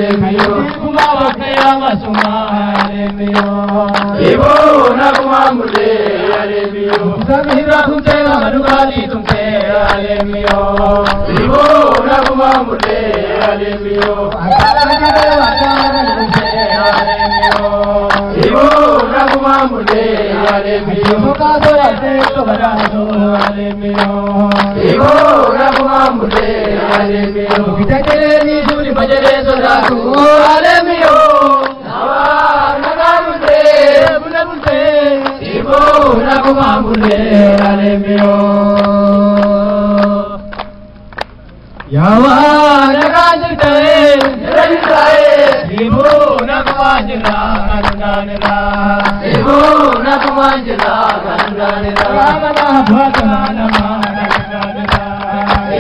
alemiyo kuma wakaya masuma alemiyo ibo na kuma mule alemiyo samira tumte manugadi tumte alemiyo ibo na kuma mule alemiyo akara wakara tumte alemiyo ibo na kuma mule alemiyo kaso ate to barazo alemiyo ibo na kuma mule alemiyo kitakele ni suri bajere sodaku alemiyo nawa nagamule bunabunte ibo na kuma mule alemiyo yawa nagajitae ibo na kuma jila kandanela ibo na kuma jila kandanela ramana bhatana mana kandanela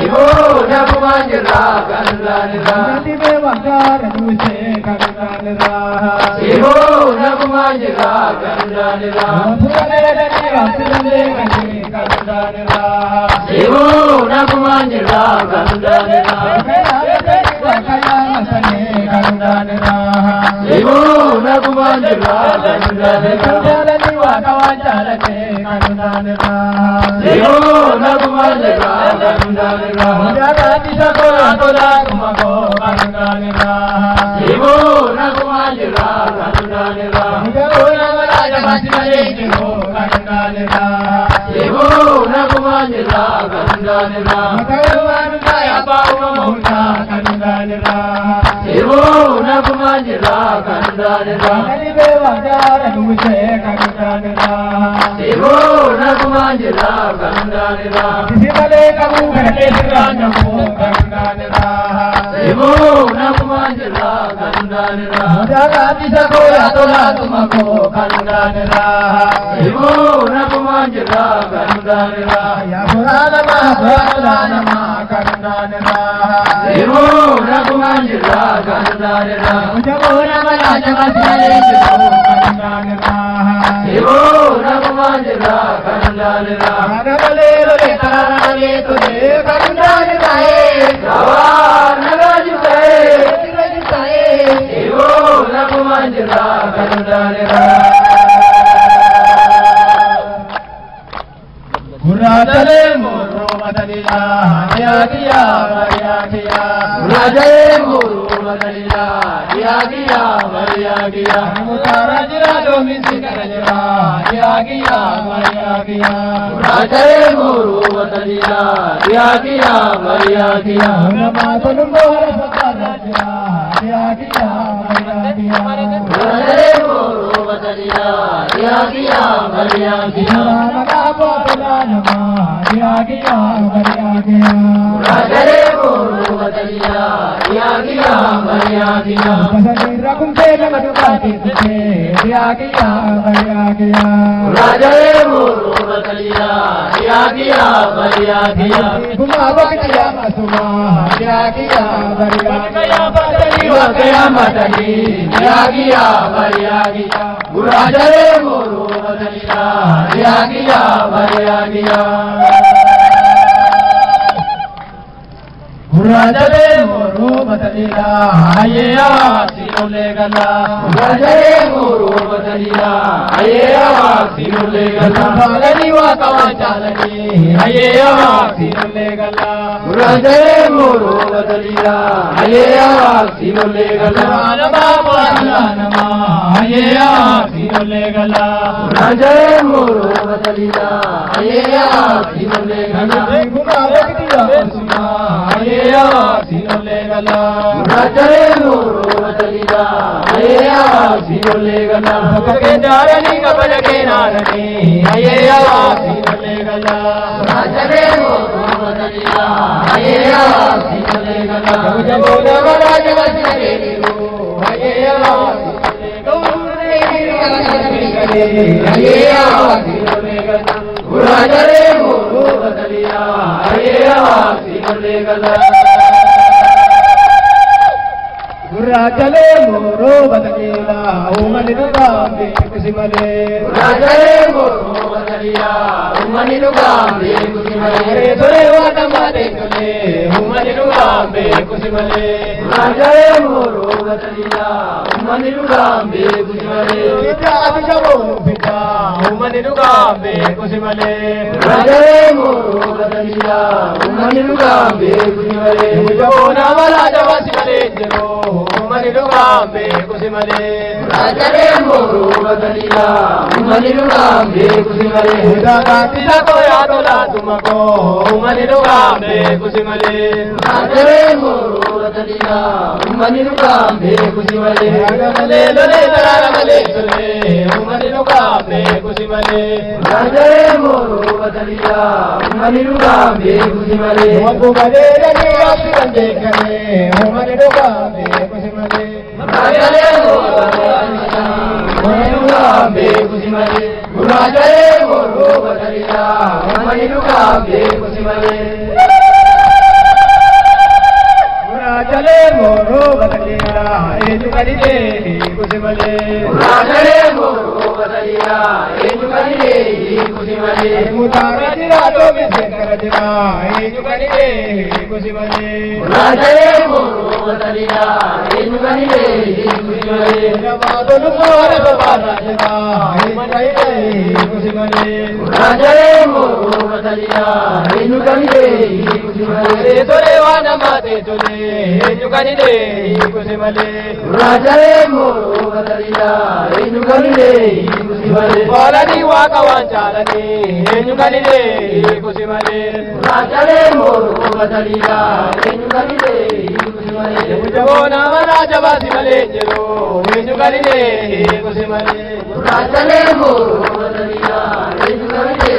ibo na kuma jila kandanela dibe wakar duse kandanela ibo na kuma jila kandanela thurale ni asrande kandanela ibo na kuma jila kandanela wakaya masane kandanela ibo na kuma jila kandanela ni wakawajala kandanela ibo na kuma jila kandanela jagati sakora tola kumako kandanela ibo na kuma jila kandanela jagona wala masine kiro kandanela ibo na kuma jila kandanela kaywan kaya bawa mohta kandanela ibo na kuma jila kandanela dibe wakara duse kandanela ibo na kuma jila kandanela disibale kamu karte sirana ko kandanela ibo na kuma jila kandanela jagati sakora tola tumako kandanela ibo na kuma jila kandanela ya purana ma kandanela ibo na kuma jila kandanela jabona mala jagasale kandanela ibo na kuma jila kandanela nagale le tarale tuje kandanela jawa nagajitae ibo na kuma jila kandanela Muradale muru madalila ya kiya Muradale muru madalila ya kiya Mutarajira domin sikarajira ya kiya Muradale muru madalila ya kiya Nama tulumbo rasakarajira ya kiya Muradale muru madalila ya kiya Nama nama ya kiya Muradale muru madalila ya kiya Pasandira kumte namadukati kumte ya kiya Muradale muru madalila ya kiya Kumabak ya masuma ya kiya Wakaya matali ya kiya Muradale muru madalila ya kiya Muradale muru madalila aye asinole gala Muradale muru madalila aye asinole gala balani wakawachalani aye asinole gala Muradale muru madalila aye asinole gala nama aye asinole gala Muradale muru madalila aye asinole gala kumabaktiya masuma aye sinole gala Muradale muru madalila aye sinole gala Bhagge darani kabage narani aye sinole gala Muradale muru madalila aye sinole gala Jabona wala jagasare niru aye sinole gala Muradale muru madalila aye sinole gala Murajale moro badalila umani nugambe kusimale Murajale moro badalila umani nugambe kusimale Sore wada made kule umani nugambe kusimale Murajale moro badalila umani nugambe kusimale Jati jabo pita umani nugambe kusimale Murajale moro badalila umani nugambe kusimale Jabona wala jawasi male jero umani nugambe kusimale Murajale moro badalila umani nugambe kusimale Dagati jago yadola tumako umani nugambe kusimale Murajale moro badalila umani nugambe kusimale Agamale lole taramale sule umani nugambe kusimale Murajale moro badalila umani nugambe kusimale Wabugale lani asirande kare umani nugambe kusimale Murajale moro badalila umani nugambe kusimale Murajale moro badalila umani nugambe kusimale Murajale moro badalila ejukalile kusimale Murajale moro badalila ejukalile kusimale Mutarajira to bisenkarajira ejukalile kusimale Murajale moro badalila ejukalile kusimale Namadolu sore babarajira ejukalile kusimale Murajale moro badalila ejukalile kusimale Sore wana mate tole ejukalile kusimale Murajale moro badalila ejukalile kusimale Balani waka wanchalani ejukalile kusimale Murajale moro badalila ejukalile kusimale Jabona wala jabasi male jero ejukalile kusimale Murajale moro badalila ejukalile